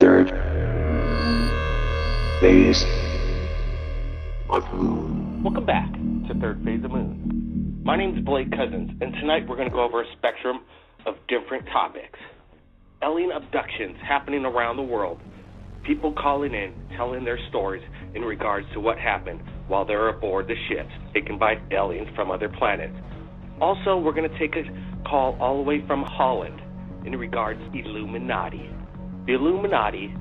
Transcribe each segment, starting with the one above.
Third phase of moon. Welcome back to Third Phase of Moon. My name is Blake Cousins, and tonight we're going to go over a spectrum of different topics. Alien abductions happening around the world. People calling in, telling their stories in regards to what happened while they're aboard the ships taken by aliens from other planets. Also, we're going to take a call all the way from Holland in regards to Illuminati. The Illuminati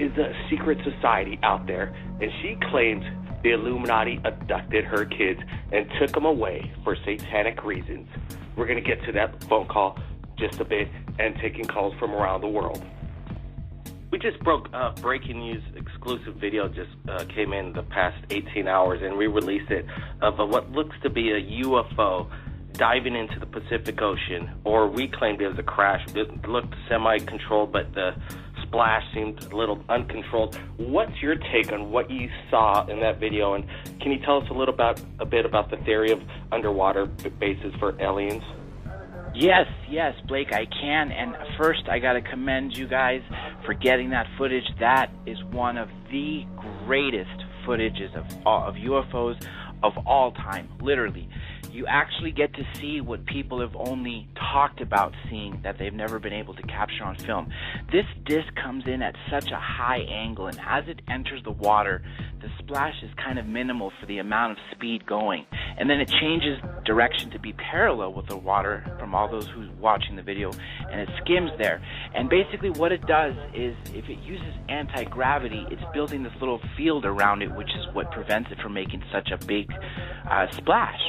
is a secret society out there, and she claims the Illuminati abducted her kids and took them away for satanic reasons. We're going to get to that phone call just a bit and taking calls from around the world. We just broke breaking news exclusive video just came in the past 18 hours, and we released it of what looks to be a UFO diving into the Pacific Ocean, or we claimed it was a crash. It looked semi-controlled, but the splash seemed a little uncontrolled. What's your take on what you saw in that video, and can you tell us a bit about the theory of underwater bases for aliens? Yes, Blake, I can. And first, I got to commend you guys for getting that footage. That is one of the greatest footages of UFOs of all time, literally. You actually get to see what people have only talked about seeing that they've never been able to capture on film. This disc comes in at such a high angle, and as it enters the water, the splash is kind of minimal for the amount of speed going. And then it changes direction to be parallel with the water from all those who's watching the video, and it skims there. And basically what it does is, if it uses anti-gravity, it's building this little field around it, which is what prevents it from making such a big splash.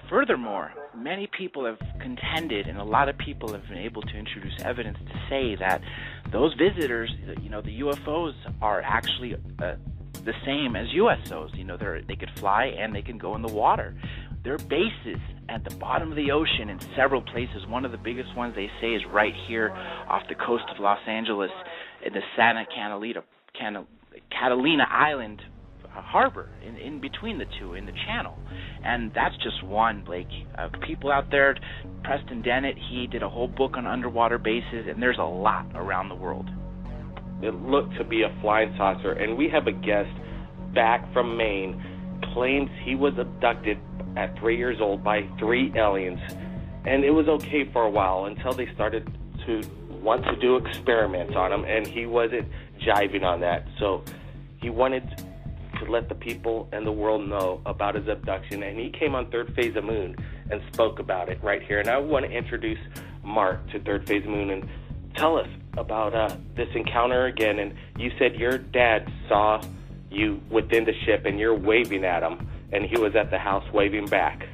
Furthermore, many people have contended, and a lot of people have been able to introduce evidence to say that those visitors, the UFOs are actually the same as USOs. They could fly and they can go in the water. Their bases at the bottom of the ocean in several places. One of the biggest ones they say is right here off the coast of Los Angeles in the Santa Catalina Island harbor, in between the two, in the channel. And that's just one, Blake. People out there, Preston Dennett, he did a whole book on underwater bases, and there's a lot around the world. It looked to be a flying saucer, and we have a guest back from Maine, claims he was abducted at 3 years old by 3 aliens, and it was okay for a while until they started to want to do experiments on him, and he wasn't jiving on that. So he wanted to let the people and the world know about his abduction, and he came on Third Phase of Moon and spoke about it right here. And I want to introduce Mark to Third Phase of Moon and tell us about this encounter again. And you said your dad saw you within the ship and you're waving at him, and he was at the house waving back.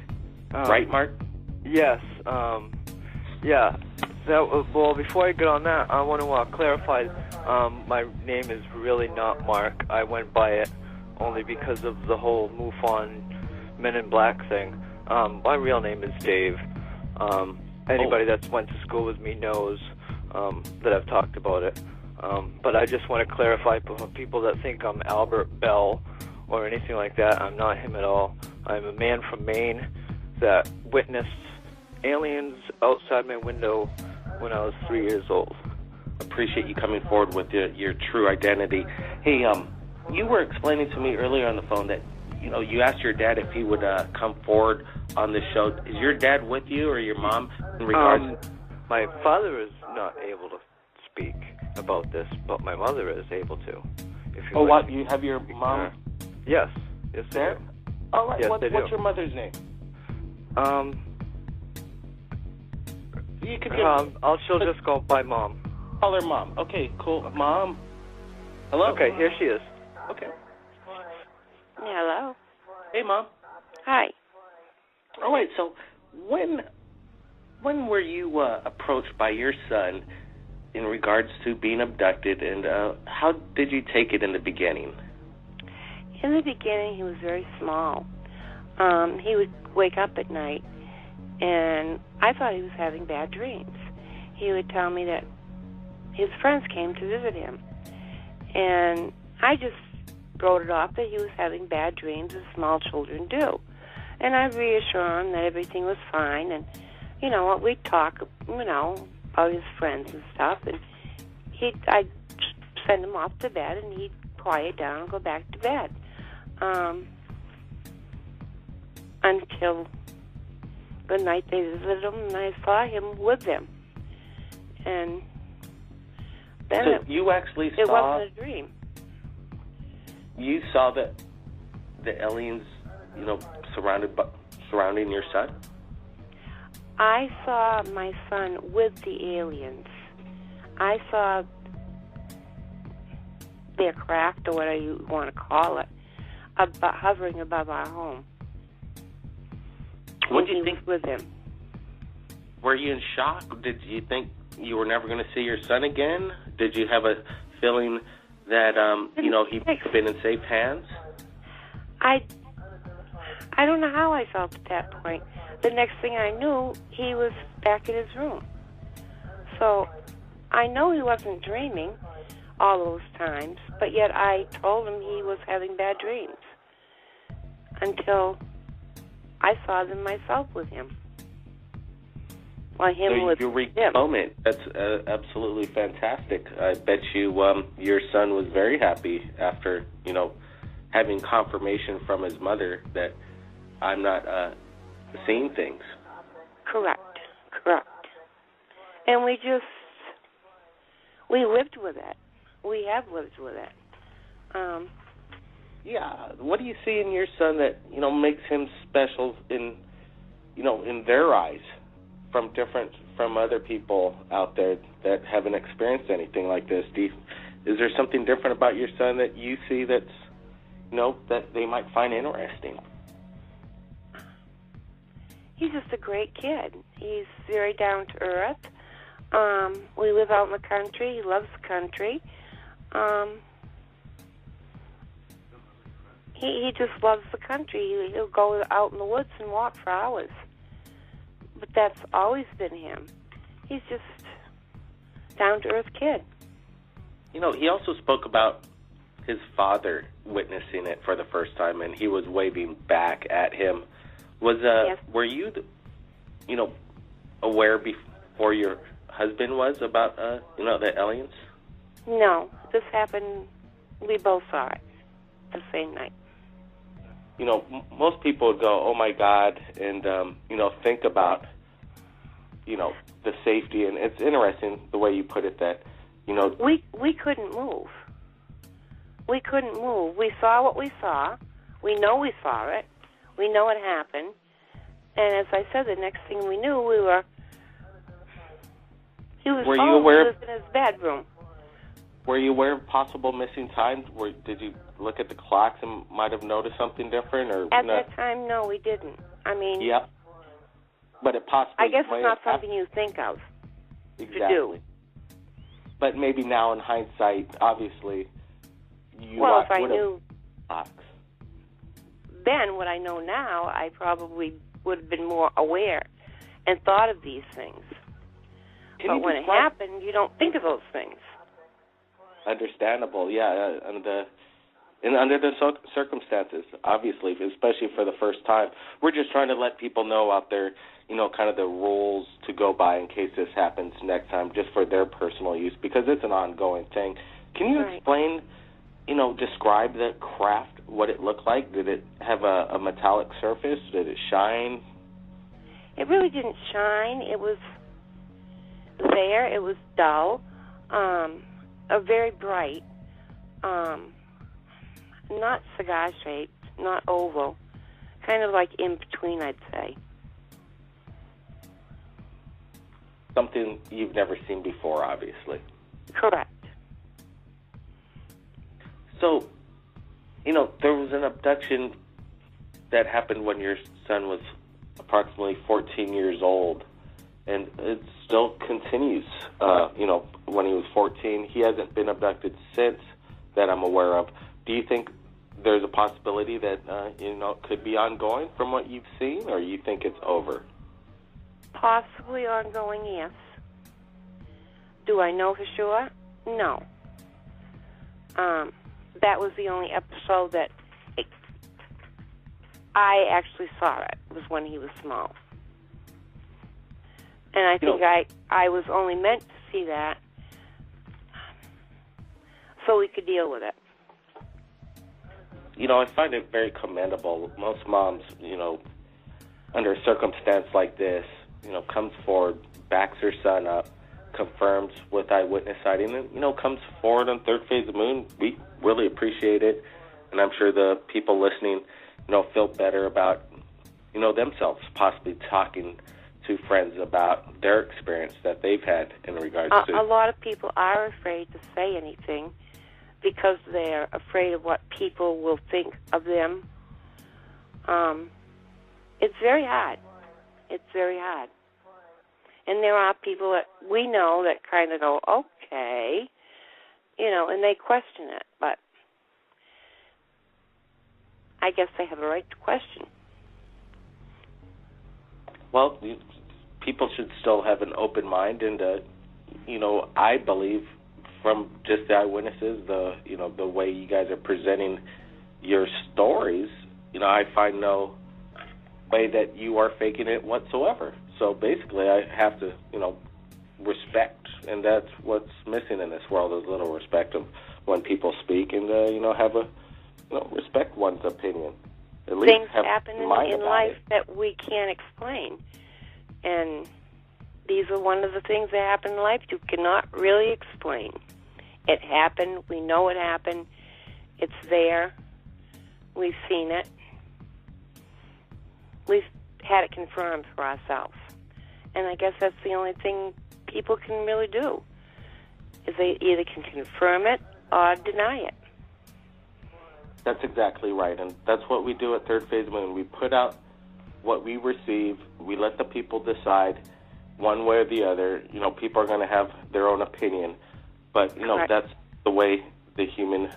Right, Mark? Yes. Yeah. Well, before I get on that, I want to clarify, my name is really not Mark. I went by it only because of the whole MUFON Men in Black thing. My real name is Dave. Anybody that's went to school with me knows that I've talked about it. But I just want to clarify for people that think I'm Albert Bell or anything like that. I'm not him at all. I'm a man from Maine that witnessed aliens outside my window when I was 3 years old. Appreciate you coming forward with your true identity. Hey, you were explaining to me earlier on the phone that, you asked your dad if he would come forward on this show. Is your dad with you or your mom in regards? My father is not able to speak about this, but my mother is able to. What? You have your mom? Yes. Yes, there? All right. Yes, what's your mother's name? You could she'll just go by Mom. Call her Mom. Okay, cool. Mom? Hello? Okay, here she is. Okay. Hello. Hey, Mom. Hi. All right, so when were you approached by your son in regards to being abducted, and how did you take it in the beginning? In the beginning, he was very small. He would wake up at night, and I thought he was having bad dreams. He would tell me that his friends came to visit him, and I just wrote it off that he was having bad dreams, as small children do. And I reassured him that everything was fine, and, we'd talk, about his friends and stuff, and I send him off to bed, and he'd quiet down and go back to bed. Until the night they visited him, and I saw him with them. And then so you actually it saw... wasn't a dream. You saw the aliens, surrounding your son? I saw my son with the aliens. I saw their craft, or whatever you want to call it, hovering above our home. What do you think? Was with him. Were you in shock? Did you think you were never going to see your son again? Did you have a feeling that he'd been in safe hands? I don't know how I felt at that point. The next thing I knew, he was back in his room. So I know he wasn't dreaming all those times, but yet I told him he was having bad dreams until I saw them myself with him. Well, him with your him. moment. That's absolutely fantastic. I bet you your son was very happy after, having confirmation from his mother that I'm not seeing things. Correct. And we lived with it. We have lived with it. Yeah. What do you see in your son that, makes him special in their eyes from other people out there that haven't experienced anything like this? Is there something different about your son that you see that's, that they might find interesting? He's just a great kid. He's very down to earth. We live out in the country. He loves the country. He just loves the country. He'll go out in the woods and walk for hours. But that's always been him. He's just down-to-earth kid. He also spoke about his father witnessing it for the first time, and he was waving back at him. Yes. Were you, aware before your husband was about, the aliens? No, this happened. We both saw it the same night. Most people would go, "Oh my God," and think about, the safety. And it's interesting the way you put it that, we couldn't move. We couldn't move. We saw what we saw. We know we saw it. We know it happened. And as I said, the next thing we knew, he was in his bedroom. Were you aware of possible missing times? Did you look at the clocks and might have noticed something different? Or at that time, no, we didn't. I mean... Yep. But it possibly... I guess it's not something you think of to do. But maybe now in hindsight, obviously, Well, if I knew... Then, what I know now, I probably would have been more aware and thought of these things. But when it happened, you don't think of those things. Understandable, yeah. And under the circumstances, obviously, especially for the first time. We're just trying to let people know out there, kind of the rules to go by in case this happens next time, just for their personal use, because it's an ongoing thing. Can you explain, describe the craft, what it looked like? Did it have a metallic surface? Did it shine? It really didn't shine. It was there. It was dull. Very bright. Not cigar-shaped, not oval. Kind of like in between, I'd say. Something you've never seen before, obviously. Correct. So, there was an abduction that happened when your son was approximately 14 years old, and it still continues. When he was 14, he hasn't been abducted since that I'm aware of. Do you think there's a possibility that, could be ongoing from what you've seen, or you think it's over? Possibly ongoing, yes. Do I know for sure? No. That was the only episode that I actually saw it, was when he was small. And I think I was only meant to see that so we could deal with it. You know, I find it very commendable. Most moms, you know, under a circumstance like this, you know, comes forward, backs her son up, confirms with eyewitness sighting, and, you know, comes forward on third phase of the moon. We really appreciate it, and I'm sure the people listening, you know, feel better about, you know, themselves possibly talking to friends about their experience that they've had in regards to. A lot of people are afraid to say anything because they're afraid of what people will think of them. It's very hard. It's very hard. And there are people that we know that kind of go, okay, you know, and they question it. But I guess they have a right to question. Well, people should still have an open mind, and you know, I believe from just the eyewitnesses, you know, the way you guys are presenting your stories, you know, I find no way that you are faking it whatsoever. So basically, I have to, you know, respect, and that's what's missing in this world is a little respect of when people speak, and you know, have a, you know, respect one's opinion. At least things have happen in mind life it. that we can't explain. And these are one of the things that happen in life you cannot really explain. It happened. We know it happened. It's there. We've seen it. We've had it confirmed for ourselves. And I guess that's the only thing people can really do, is they either can confirm it or deny it. That's exactly right, and that's what we do at Third Phase Moon. We put out what we receive. We let the people decide one way or the other. You know, people are going to have their own opinion, but, you know, Correct. That's the way the human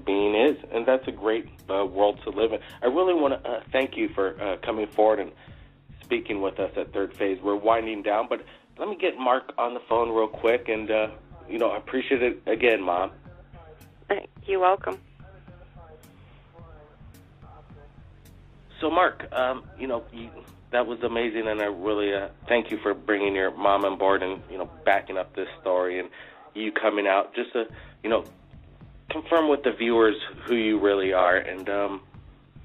being is, and that's a great world to live in. I really want to thank you for coming forward and speaking with us at Third Phase. We're winding down, but let me get Mark on the phone real quick, and, you know, I appreciate it again, Mom. You're welcome. So, Mark, you know, that was amazing, and I really thank you for bringing your mom on board and, you know, backing up this story and you coming out just to, you know, confirm with the viewers who you really are, and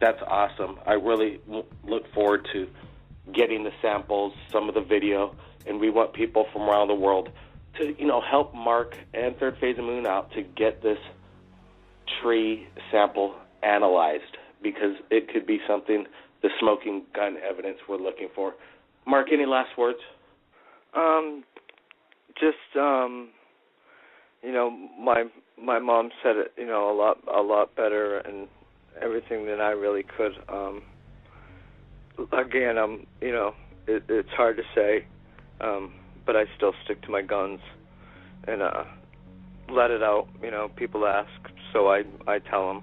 that's awesome. I really look forward to getting the samples, some of the video, and we want people from around the world to, you know, help Mark and Third Phase of Moon out to get this tree sample analyzed, because it could be something, the smoking gun evidence we're looking for. Mark, any last words? You know, my mom said it, you know, a lot better and everything than I really could. Again, you know, it's hard to say, but I still stick to my guns and let it out. You know, people ask, so I tell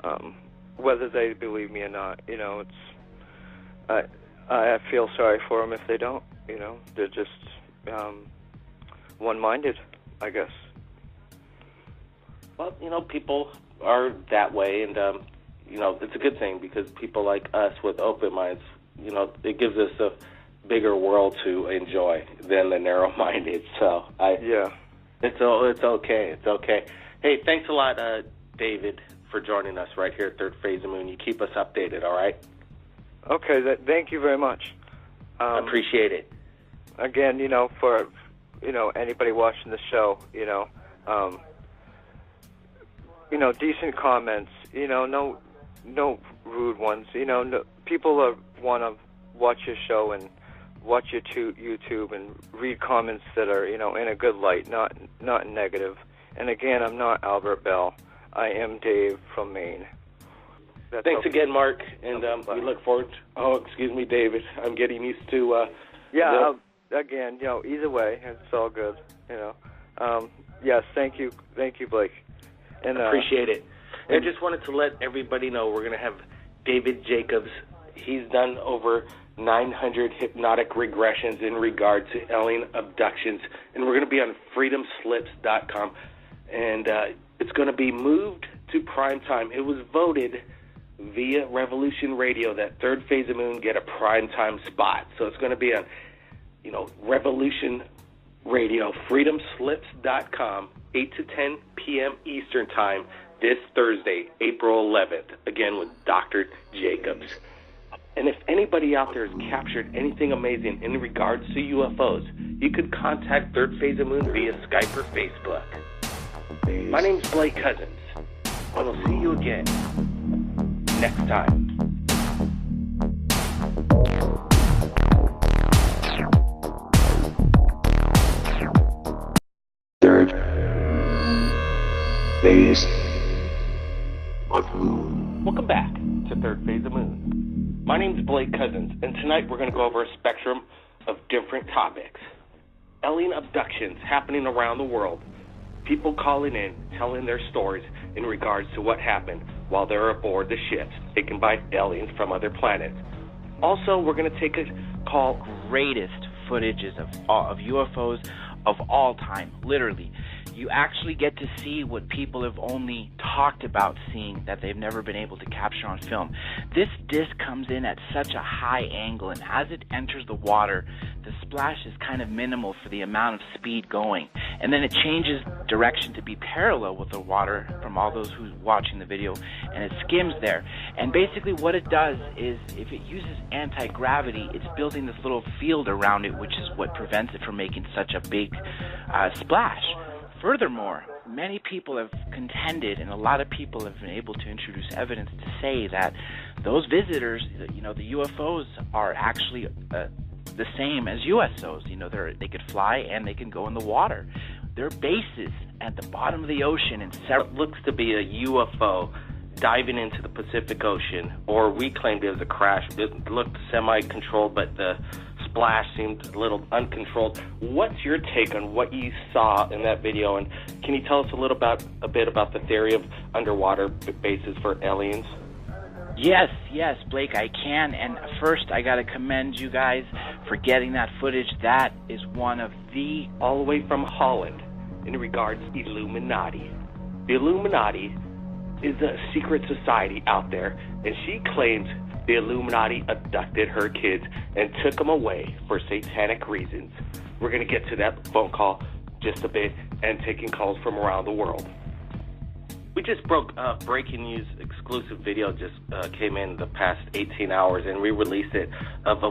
them. Whether they believe me or not, you know, I feel sorry for them if they don't. You know, they're just one-minded, I guess. Well, you know, people are that way, and you know, it's a good thing, because people like us with open minds, you know, it gives us a bigger world to enjoy than the narrow-minded. So it's okay. It's okay. Hey, thanks a lot, David, for joining us right here at Third Phase of Moon. You keep us updated, all right? Okay, thank you very much. Appreciate it. Again, you know, for, you know, anybody watching the show, you know, decent comments, you know, no rude ones, you know, no, people want to watch your show and watch your YouTube and read comments that are, you know, in a good light, not negative. And again, I'm not Albert Bell. I am Dave from Maine. Thanks again, Mark, and we look forward to, excuse me, David. I'm getting used to... again, you know, either way, it's all good, you know. Yes, thank you, Blake. And appreciate it. And I just wanted to let everybody know we're going to have David Jacobs. He's done over 900 hypnotic regressions in regard to alien abductions, and we're going to be on freedomslips.com, and it's going to be moved to prime time. It was voted via Revolution Radio that Third Phase of Moon get a prime time spot. So it's going to be on, you know, Revolution RadioFreedomSlips.com, 8 to 10 p.m. Eastern Time, this Thursday, April 11th, again with Dr. Jacobs. And if anybody out there has captured anything amazing in regards to UFOs, you could contact Third Phase of Moon via Skype or Facebook. My name's Blake Cousins, and we'll see you again next time. Third Phase of Moon. Welcome back to Third Phase of Moon. My name's Blake Cousins, and tonight we're going to go over a spectrum of different topics. Alien abductions happening around the world. People calling in, telling their stories in regards to what happened while they're aboard the ships taken by aliens from other planets. Also, we're going to take a call. Greatest footages of UFOs of all time, literally. You actually get to see what people have only talked about seeing that they've never been able to capture on film. This disc comes in at such a high angle, and as it enters the water, the splash is kind of minimal for the amount of speed going. And then it changes direction to be parallel with the water from all those who's watching the video, and it skims there. And basically what it does is, if it uses anti-gravity, it's building this little field around it, which is what prevents it from making such a big splash. Furthermore, many people have contended, and a lot of people have been able to introduce evidence to say that those visitors, the UFOs are actually the same as USOs. They could fly and they can go in the water. Their bases at the bottom of the ocean and What looks to be a UFO diving into the Pacific Ocean, or we claimed it was a crash. It looked semi-controlled, but the splash seemed a little uncontrolled. What's your take on what you saw in that video, and can you tell us a bit about the theory of underwater bases for aliens? Yes, Blake, I can. And first, I got to commend you guys for getting that footage. That is one of the... All the way from Holland, in regards to Illuminati. The Illuminati is a secret society out there, and she claims the Illuminati abducted her kids and took them away for satanic reasons. We're going to get to that phone call just a bit and taking calls from around the world. We just broke breaking news exclusive video just came in the past 18 hours, and we released it of a